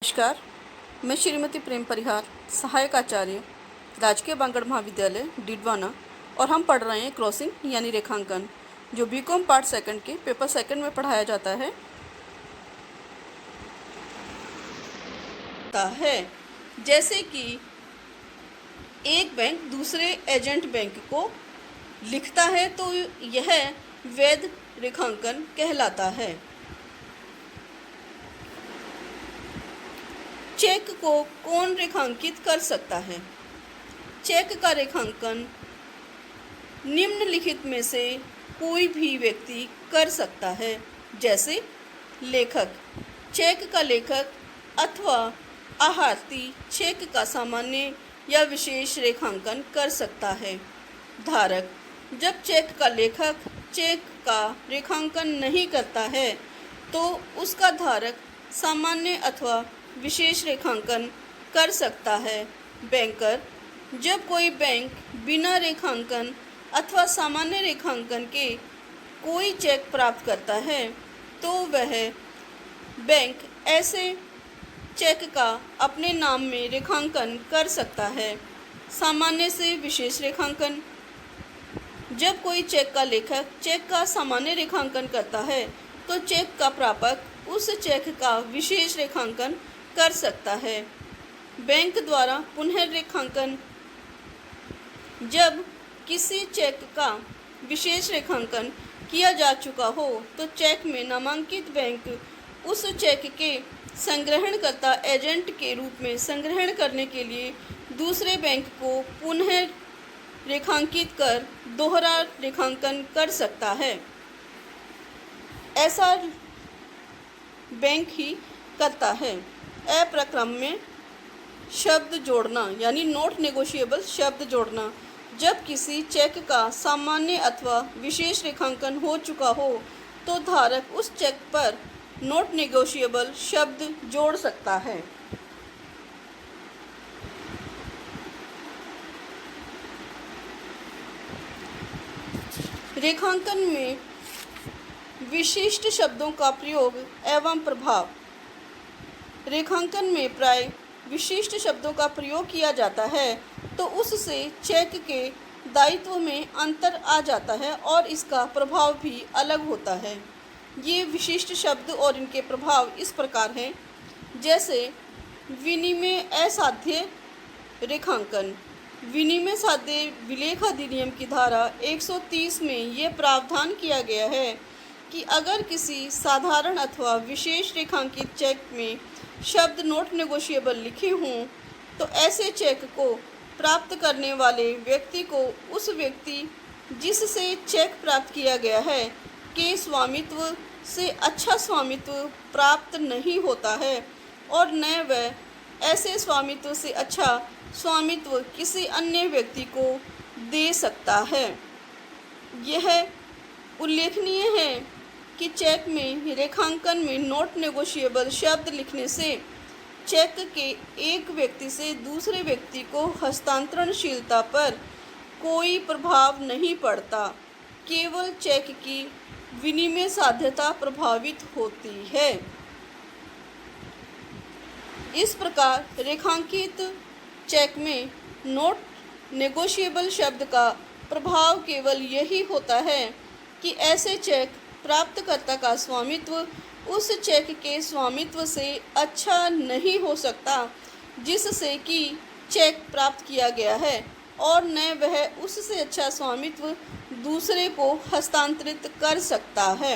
नमस्कार। मैं श्रीमती प्रेम परिहार, सहायक आचार्य, राजकीय बांगड़ महाविद्यालय डीडवाना, और हम पढ़ रहे हैं क्रॉसिंग यानी रेखांकन, जो बीकॉम पार्ट सेकंड के पेपर सेकंड में पढ़ाया जाता है। जैसे कि एक बैंक दूसरे एजेंट बैंक को लिखता है तो यह वैध रेखांकन कहलाता है। चेक को कौन रेखांकित कर सकता है? चेक का रेखांकन निम्नलिखित में से कोई भी व्यक्ति कर सकता है, जैसे लेखक, चेक का लेखक अथवा आहाती चेक का सामान्य या विशेष रेखांकन कर सकता है। धारक, जब चेक का लेखक चेक का रेखांकन नहीं करता है तो उसका धारक सामान्य अथवा विशेष रेखांकन कर सकता है। बैंकर, जब कोई बैंक बिना रेखांकन अथवा सामान्य रेखांकन के कोई चेक प्राप्त करता है तो वह बैंक ऐसे चेक का अपने नाम में रेखांकन कर सकता है। सामान्य से विशेष रेखांकन, जब कोई चेक का लेखक चेक का सामान्य रेखांकन करता है तो चेक का प्रापक उस चेक का विशेष रेखांकन कर सकता है। बैंक द्वारा पुनर्रेखांकन, जब किसी चेक का विशेष रेखांकन किया जा चुका हो तो चेक में नामांकित बैंक उस चेक के संग्रहणकर्ता एजेंट के रूप में संग्रहण करने के लिए दूसरे बैंक को पुनः रेखांकित कर दोहरा रेखांकन कर सकता है। ऐसा बैंक ही करता है। अप्रक्रम में शब्द जोड़ना यानी नॉट नेगोशिएबल शब्द जोड़ना, जब किसी चेक का सामान्य अथवा विशेष रेखांकन हो चुका हो तो धारक उस चेक पर नॉट नेगोशिएबल शब्द जोड़ सकता है। रेखांकन में विशिष्ट शब्दों का प्रयोग एवं प्रभाव। रेखांकन में प्राय विशिष्ट शब्दों का प्रयोग किया जाता है तो उससे चेक के दायित्व में अंतर आ जाता है और इसका प्रभाव भी अलग होता है। ये विशिष्ट शब्द और इनके प्रभाव इस प्रकार हैं, जैसे विनिमय असाध्य रेखांकन। विनिमय साध्य विलेख अधिनियम की धारा 130 में यह प्रावधान किया गया है कि अगर किसी साधारण अथवा विशेष रेखांकित चेक में शब्द नॉट नेगोशिएबल लिखे हों तो ऐसे चेक को प्राप्त करने वाले व्यक्ति को उस व्यक्ति जिससे चेक प्राप्त किया गया है के स्वामित्व से अच्छा स्वामित्व प्राप्त नहीं होता है और न वह ऐसे स्वामित्व से अच्छा स्वामित्व किसी अन्य व्यक्ति को दे सकता है। यह उल्लेखनीय है कि चेक में रेखांकन में नॉट नेगोशिएबल शब्द लिखने से चेक के एक व्यक्ति से दूसरे व्यक्ति को हस्तांतरणशीलता पर कोई प्रभाव नहीं पड़ता, केवल चेक की विनिमय साध्यता प्रभावित होती है। इस प्रकार रेखांकित चेक में नॉट नेगोशिएबल शब्द का प्रभाव केवल यही होता है कि ऐसे चेक प्राप्तकर्ता का स्वामित्व उस चेक के स्वामित्व से अच्छा नहीं हो सकता जिससे कि चेक प्राप्त किया गया है और न वह उससे अच्छा स्वामित्व दूसरे को हस्तांतरित कर सकता है।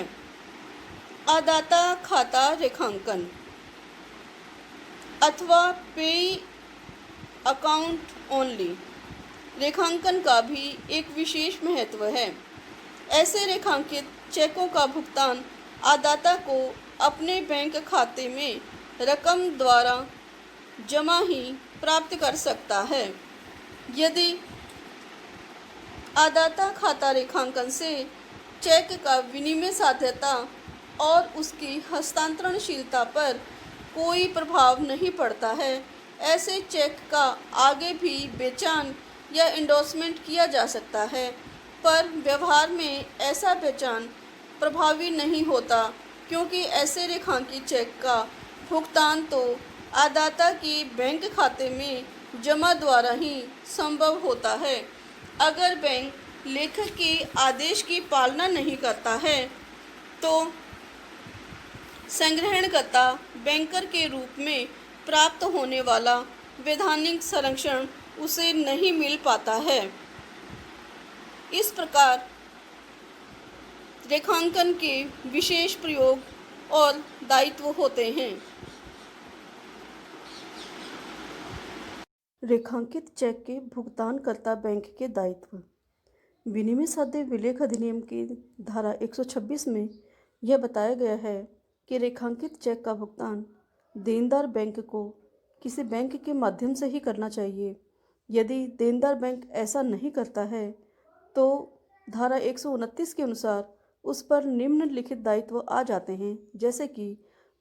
आदाता खाता रेखांकन अथवा पेई अकाउंट ओनली रेखांकन का भी एक विशेष महत्व है। ऐसे रेखांकित चेकों का भुगतान आदाता को अपने बैंक खाते में रकम द्वारा जमा ही प्राप्त कर सकता है। यदि आदाता खाता रेखांकन से चेक का विनिमय साध्यता और उसकी हस्तांतरणशीलता पर कोई प्रभाव नहीं पड़ता है, ऐसे चेक का आगे भी बेचान या इंडोर्समेंट किया जा सकता है, पर व्यवहार में ऐसा बेचान प्रभावी नहीं होता क्योंकि ऐसे रेखांकित चेक का भुगतान तो आदाता की बैंक खाते में जमा द्वारा ही संभव होता है। अगर बैंक लेखक के आदेश की पालना नहीं करता है तो संग्रहणकर्ता बैंकर के रूप में प्राप्त होने वाला वैधानिक संरक्षण उसे नहीं मिल पाता है। इस प्रकार रेखांकन के विशेष प्रयोग और दायित्व होते हैं। रेखांकित चेक के भुगतानकर्ता बैंक के दायित्व। विनिमय साध्य विलेख अधिनियम की धारा 126 में यह बताया गया है कि रेखांकित चेक का भुगतान देनदार बैंक को किसी बैंक के माध्यम से ही करना चाहिए। यदि देनदार बैंक ऐसा नहीं करता है तो धारा 129 के अनुसार उस पर निम्नलिखित दायित्व आ जाते हैं, जैसे कि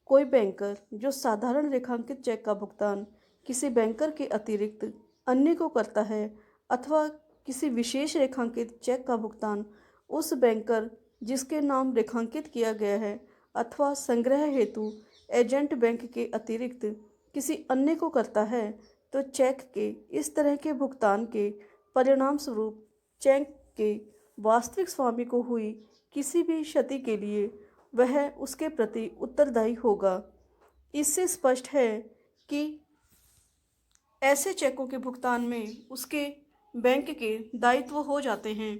कोई बैंकर जो साधारण रेखांकित चेक का भुगतान किसी बैंकर के अतिरिक्त अन्य को करता है अथवा किसी विशेष रेखांकित चेक का भुगतान उस बैंकर जिसके नाम रेखांकित किया गया है अथवा संग्रह हेतु एजेंट बैंक के अतिरिक्त किसी अन्य को करता है, तो चेक के इस तरह के भुगतान के परिणाम स्वरूप चेक के वास्तविक स्वामी को हुई किसी भी क्षति के लिए वह उसके प्रति उत्तरदायी होगा। इससे स्पष्ट है कि ऐसे चेकों के भुगतान में उसके बैंक के दायित्व हो जाते हैं।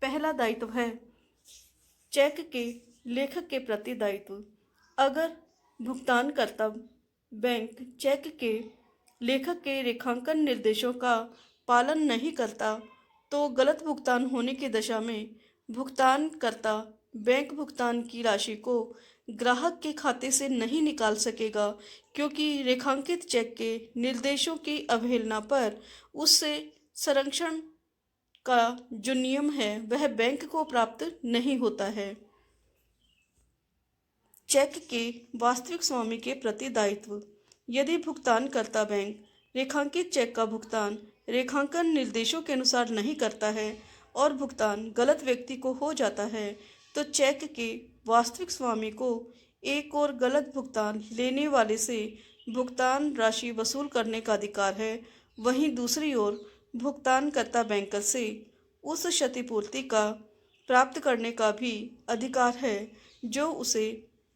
पहला दायित्व है चेक के लेखक के प्रति दायित्व। अगर भुगतानकर्ता बैंक चेक के लेखक के रेखांकन निर्देशों का पालन नहीं करता तो गलत भुगतान होने की दशा में भुगतानकर्ता बैंक भुगतान की राशि को ग्राहक के खाते से नहीं निकाल सकेगा, क्योंकि रेखांकित चेक के निर्देशों की अवहेलना पर उससे संरक्षण का जो नियम है वह बैंक को प्राप्त नहीं होता है। चेक के वास्तविक स्वामी के प्रति दायित्व। यदि भुगतानकर्ता बैंक रेखांकित चेक का भुगतान रेखांकन निर्देशों के अनुसार नहीं करता है और भुगतान गलत व्यक्ति को हो जाता है, तो चेक के वास्तविक स्वामी को एक और गलत भुगतान लेने वाले से भुगतान राशि वसूल करने का अधिकार है। वहीं दूसरी ओर भुगतानकर्ता बैंकर से उस क्षतिपूर्ति का प्राप्त करने का भी अधिकार है जो उसे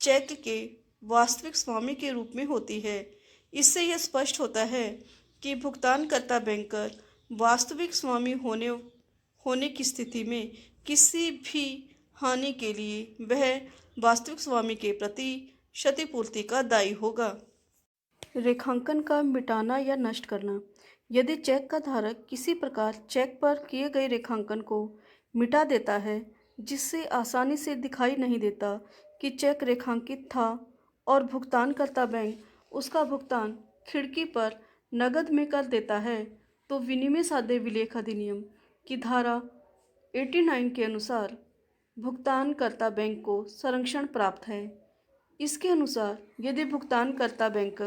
चेक के वास्तविक स्वामी के रूप में होती है। इससे यह स्पष्ट होता है कि भुगतानकर्ता बैंकर वास्तविक स्वामी होने की स्थिति में किसी भी हानि के लिए वह वास्तविक स्वामी के प्रति क्षतिपूर्ति का दायी होगा। रेखांकन का मिटाना या नष्ट करना। यदि चेक का धारक किसी प्रकार चेक पर किए गए रेखांकन को मिटा देता है जिससे आसानी से दिखाई नहीं देता कि चेक रेखांकित था और भुगतानकर्ता बैंक उसका भुगतान खिड़की पर नकद में कर देता है, तो विनिमय साध्य विलेख अधिनियम की धारा 89 के अनुसार भुगतानकर्ता बैंक को संरक्षण प्राप्त है। इसके अनुसार यदि भुगतानकर्ता बैंक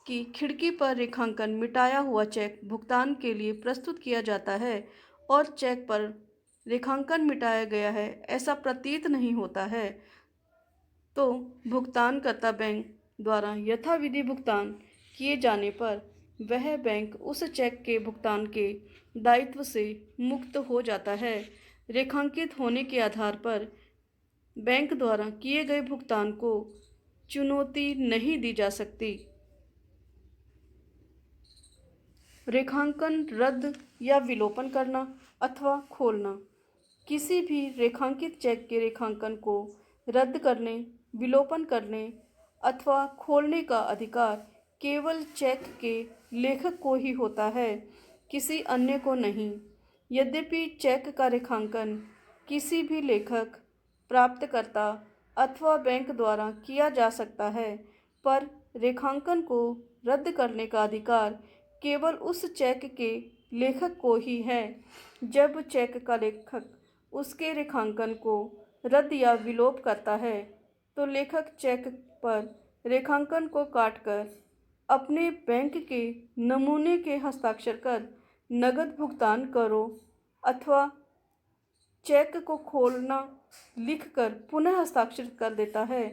की खिड़की पर रेखांकन मिटाया हुआ चेक भुगतान के लिए प्रस्तुत किया जाता है और चेक पर रेखांकन मिटाया गया है ऐसा प्रतीत नहीं होता है, तो भुगतानकर्ता बैंक द्वारा यथाविधि भुगतान किए जाने पर वह बैंक उस चेक के भुगतान के दायित्व से मुक्त हो जाता है। रेखांकित होने के आधार पर बैंक द्वारा किए गए भुगतान को चुनौती नहीं दी जा सकती। रेखांकन रद्द या विलोपन करना अथवा खोलना। किसी भी रेखांकित चेक के रेखांकन को रद्द करने, विलोपन करने अथवा खोलने का अधिकार केवल चेक के लेखक को ही होता है, किसी अन्य को नहीं। यद्यपि चेक का रेखांकन किसी भी लेखक, प्राप्तकर्ता अथवा बैंक द्वारा किया जा सकता है, पर रेखांकन को रद्द करने का अधिकार केवल उस चेक के लेखक को ही है। जब चेक का लेखक उसके रेखांकन को रद्द या विलोप करता है, तो लेखक चेक पर रेखांकन को काटकर अपने बैंक के नमूने के हस्ताक्षर कर नकद भुगतान करो अथवा चेक को खोलना लिखकर पुनः हस्ताक्षरित कर देता है।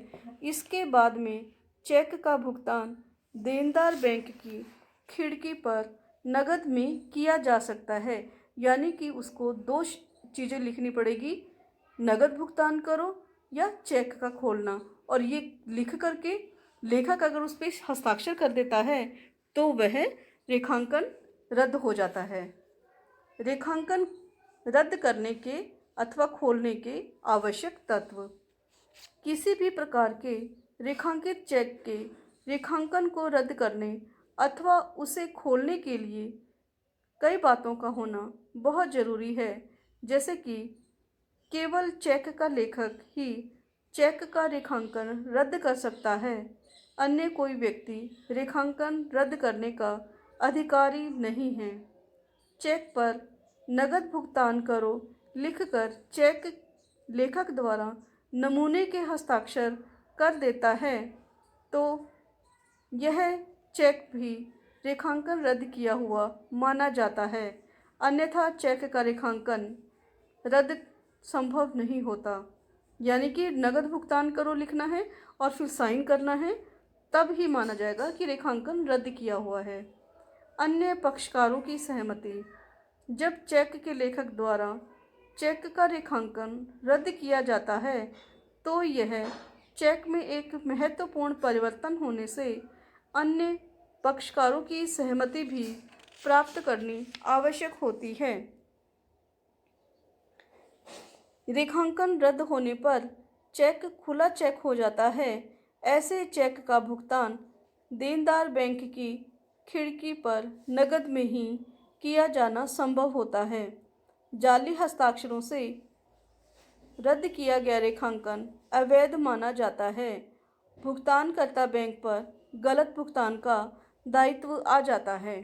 इसके बाद में चेक का भुगतान देनदार बैंक की खिड़की पर नकद में किया जा सकता है। यानी कि उसको दो चीज़ें लिखनी पड़ेगी, नकद भुगतान करो या चेक का खोलना। और ये लिख करके लेखक अगर उस पर हस्ताक्षर कर देता है तो वह रेखांकन रद्द हो जाता है। रेखांकन रद्द करने के अथवा खोलने के आवश्यक तत्व। किसी भी प्रकार के रेखांकित चेक के रेखांकन को रद्द करने अथवा उसे खोलने के लिए कई बातों का होना बहुत ज़रूरी है। जैसे कि केवल चेक का लेखक ही चेक का रेखांकन रद्द कर सकता है, अन्य कोई व्यक्ति रेखांकन रद्द करने का अधिकारी नहीं है। चेक पर नकद भुगतान करो लिखकर चेक लेखक द्वारा नमूने के हस्ताक्षर कर देता है तो यह चेक भी रेखांकन रद्द किया हुआ माना जाता है। अन्यथा चेक का रेखांकन रद्द संभव नहीं होता। यानी कि नकद भुगतान करो लिखना है और फिर साइन करना है, तब ही माना जाएगा कि रेखांकन रद्द किया हुआ है। अन्य पक्षकारों की सहमति। जब चेक के लेखक द्वारा चेक का रेखांकन रद्द किया जाता है तो यह चेक में एक महत्वपूर्ण परिवर्तन होने से अन्य पक्षकारों की सहमति भी प्राप्त करनी आवश्यक होती है। रेखांकन रद्द होने पर चेक खुला चेक हो जाता है। ऐसे चेक का भुगतान देनदार बैंक की खिड़की पर नकद में ही किया जाना संभव होता है। जाली हस्ताक्षरों से रद्द किया गया रेखांकन अवैध माना जाता है। भुगतानकर्ता बैंक पर गलत भुगतान का दायित्व आ जाता है।